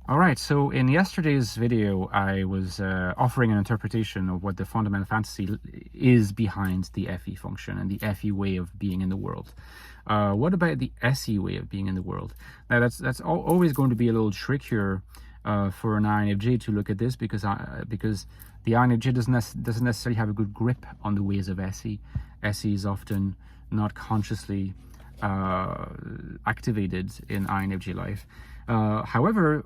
All right, so in yesterday's video, I was offering an interpretation of what the fundamental fantasy is behind the FE function and the FE way of being in the world. What about the SE way of being in the world? Now, that's always going to be a little trickier for an INFJ to look at this because the INFJ doesn't necessarily have a good grip on the ways of SE. SE is often not consciously activated in INFJ life. However,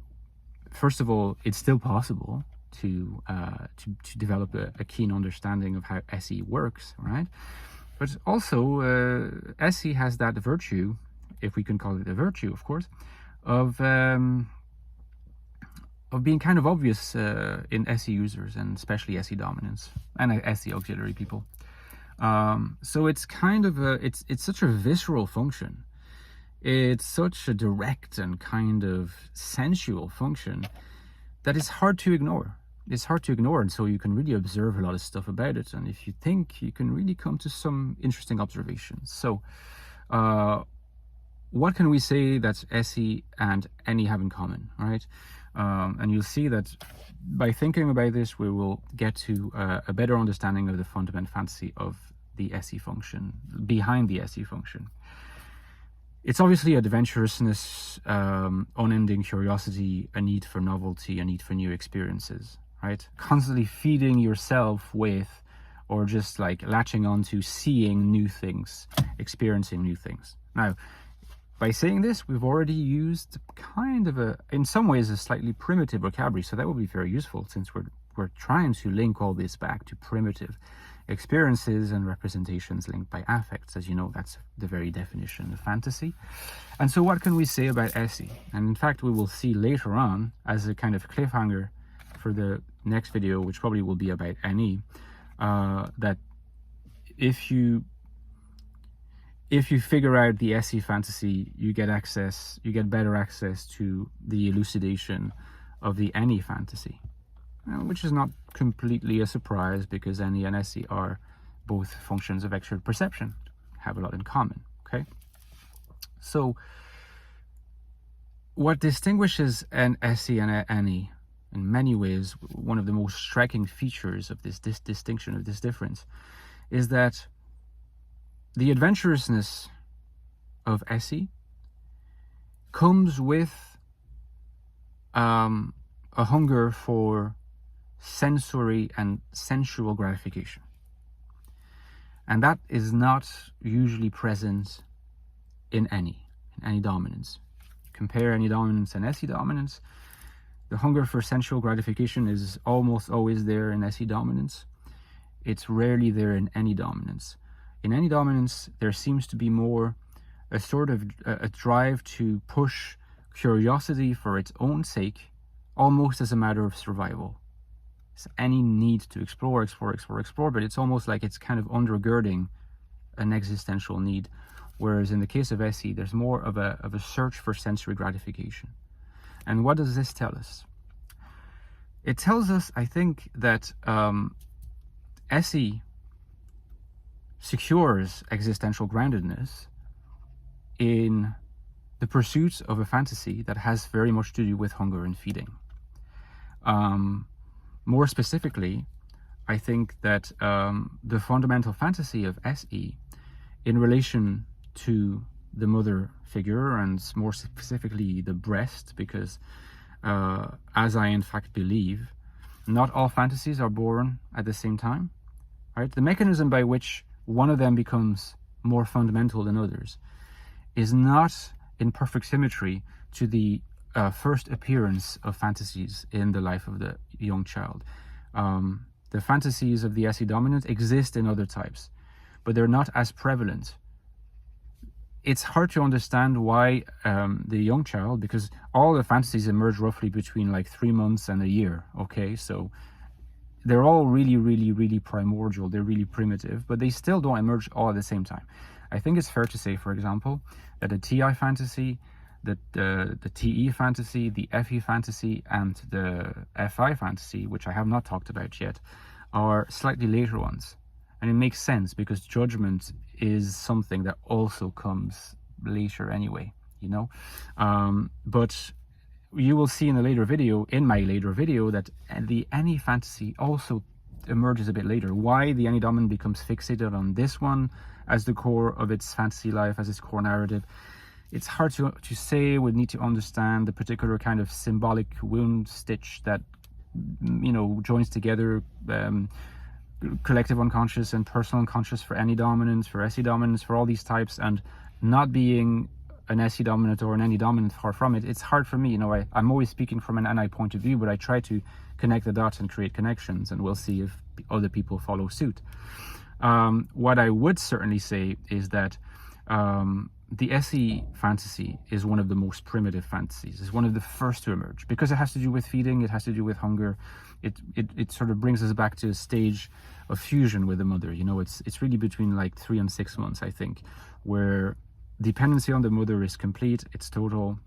first of all, it's still possible to develop a keen understanding of how SE works, right? But also, SE has that virtue, if we can call it a virtue, of course, of being kind of obvious in SE users, and especially SE dominants and SE auxiliary people. So it's kind of it's such a visceral function. It's such a direct and kind of sensual function that it's hard to ignore. It's hard to ignore, and so you can really observe a lot of stuff about it. And if you think, you can really come to some interesting observations. So, what can we say that SE and NE have in common, right? And you'll see that by thinking about this, we will get to a better understanding of the fundamental fantasy of the SE function, behind the SE function. It's obviously adventurousness, unending curiosity, a need for novelty, a need for new experiences, right? Constantly feeding yourself with, or just like latching on to seeing new things, experiencing new things. Now, by saying this, we've already used kind of in some ways, a slightly primitive vocabulary. So that would be very useful since we're trying to link all this back to primitive experiences and representations linked by affects. As you know, that's the very definition of fantasy. And so what can we say about SE? And in fact, we will see later on, as a kind of cliffhanger for the next video, which probably will be about NE, that if you figure out the SE fantasy, you get better access to the elucidation of the NE fantasy, which is not completely a surprise because NE and SE are both functions of external perception, have a lot in common, okay? So what distinguishes an SE and an NE, in many ways, one of the most striking features of this distinction, of this difference, is that the adventurousness of SE comes with a hunger for sensory and sensual gratification. And that is not usually present in any dominance. Compare NE dominance and SE dominance. The hunger for sensual gratification is almost always there in SE dominance. It's rarely there in NE dominance. In NE dominance, there seems to be more a sort of a drive to push curiosity for its own sake, almost as a matter of survival. It's any need to explore, but it's almost like it's kind of undergirding an existential need. Whereas in the case of SE, there's more of a search for sensory gratification. And what does this tell us? It tells us, I think, that SE secures existential groundedness in the pursuit of a fantasy that has very much to do with hunger and feeding. More specifically, I think that the fundamental fantasy of SE in relation to the mother figure, and more specifically the breast, because as I in fact believe, not all fantasies are born at the same time, right? The mechanism by which one of them becomes more fundamental than others is not in perfect symmetry to the first appearance of fantasies in the life of the young child. The fantasies of the SE dominant exist in other types, but they're not as prevalent. It's hard to understand why the young child, because all the fantasies emerge roughly between like 3 months and a year, okay? So they're all really primordial, they're really primitive, but they still don't emerge all at the same time. I think it's fair to say, for example, that the TI fantasy, the TE fantasy, the FE fantasy, and the FI fantasy, which I have not talked about yet, are slightly later ones. And it makes sense because judgment is something that also comes later anyway, you know? But you will see in a later video, in my later video, that the any fantasy also emerges a bit later. Why the any dominant becomes fixated on this one as the core of its fantasy life, as its core narrative, it's hard to say. We need to understand the particular kind of symbolic wound stitch that, you know, joins together collective unconscious and personal unconscious for any dominance, for SE dominance, for all these types, and not being an SE dominant or an any dominant, far from it. It's hard for me, you know, I'm always speaking from an NI point of view, but I try to connect the dots and create connections, and we'll see if other people follow suit. What I would certainly say is that the SE fantasy is one of the most primitive fantasies. It's one of the first to emerge because it has to do with feeding, it has to do with hunger. It sort of brings us back to a stage of fusion with the mother. You know, it's really between like 3 and 6 months, I think, where dependency on the mother is complete, it's total,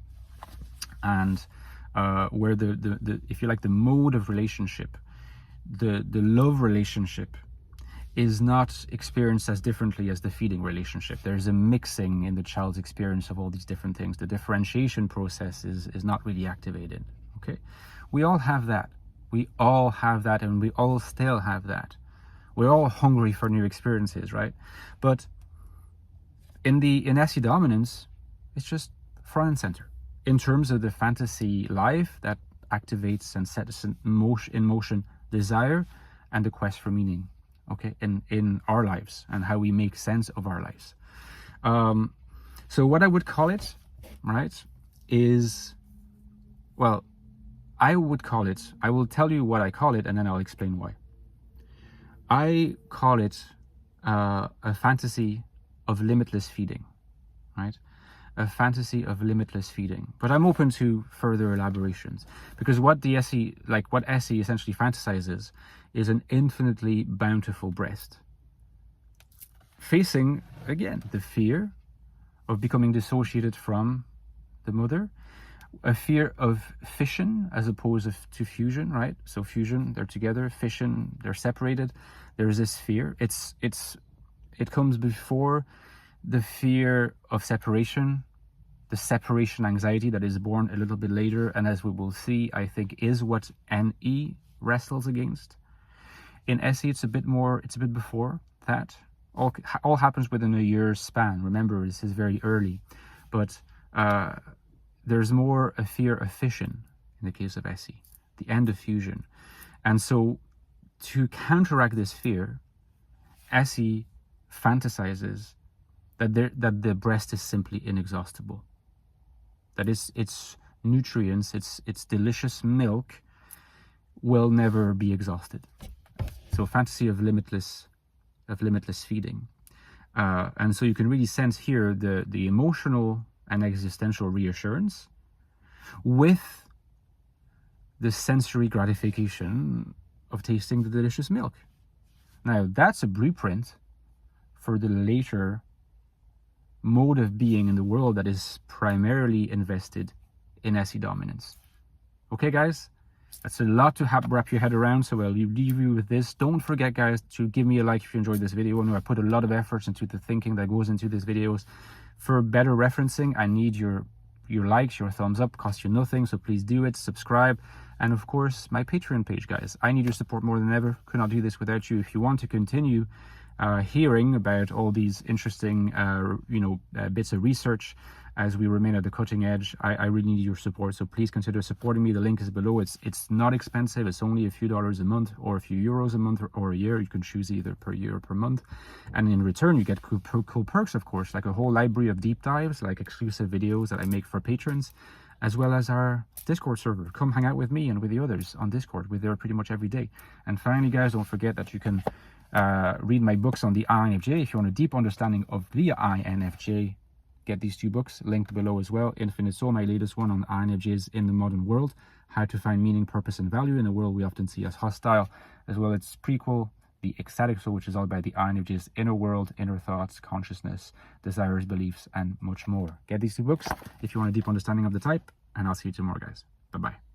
and where the if you like, the mode of relationship, the love relationship is not experienced as differently as the feeding relationship. There's a mixing in the child's experience of all these different things. The differentiation process is not really activated. Okay, we all have that. We all have that, and we all still have that. We're all hungry for new experiences, right? But in SE dominance, it's just front and center in terms of the fantasy life that activates and sets in motion desire and the quest for meaning, okay, in our lives and how we make sense of our lives. So what I would call it, right, is, well, I would call it, I will tell you what I call it, and then I'll explain why. I call it a fantasy of limitless feeding, right? A fantasy of limitless feeding. But I'm open to further elaborations, because what the SE, like what SE essentially fantasizes, is an infinitely bountiful breast, facing, again, the fear of becoming dissociated from the mother, a fear of fission as opposed to fusion, right? So fusion, they're together; fission, they're separated. There's this fear. It comes before the fear of separation, the separation anxiety that is born a little bit later, and as we will see, I think is what NE wrestles against. In SE, it's a bit before that. All happens within a year's span. Remember, this is very early, but there's more a fear of fission in the case of SE, the end of fusion. And so to counteract this fear, SE fantasizes that the breast is simply inexhaustible, that its nutrients, its delicious milk will never be exhausted. So fantasy of limitless feeding. And so you can really sense here the emotional and existential reassurance with the sensory gratification of tasting the delicious milk. Now, that's a blueprint for the later mode of being in the world that is primarily invested in SE dominance. Okay, guys? That's a lot to wrap your head around, so I'll leave you with this. Don't forget, guys, to give me a like if you enjoyed this video. I know I put a lot of effort into the thinking that goes into these videos. For better referencing, I need your likes, your thumbs up. Costs you nothing, so please do it. Subscribe, and of course, my Patreon page, guys. I need your support more than ever. Could not do this without you. If you want to continue hearing about all these interesting, bits of research as we remain at the cutting edge, I really need your support. So please consider supporting me. The link is below. It's not expensive. It's only a few dollars a month, or a few euros a month, or a year. You can choose either per year or per month. And in return, you get cool perks, of course, like a whole library of deep dives, like exclusive videos that I make for patrons, as well as our Discord server. Come hang out with me and with the others on Discord. We're there pretty much every day. And finally, guys, don't forget that you can read my books on the INFJ. If you want a deep understanding of the INFJ, get these 2 books linked below as well. Infinite Soul, my latest one on INFJs in the modern world, how to find meaning, purpose, and value in a world we often see as hostile, as well as prequel, the Ecstatic Soul, which is all about the INFJ's inner world, inner thoughts, consciousness, desires, beliefs, and much more. Get these 2 books if you want a deep understanding of the type, and I'll see you tomorrow, guys. Bye-bye.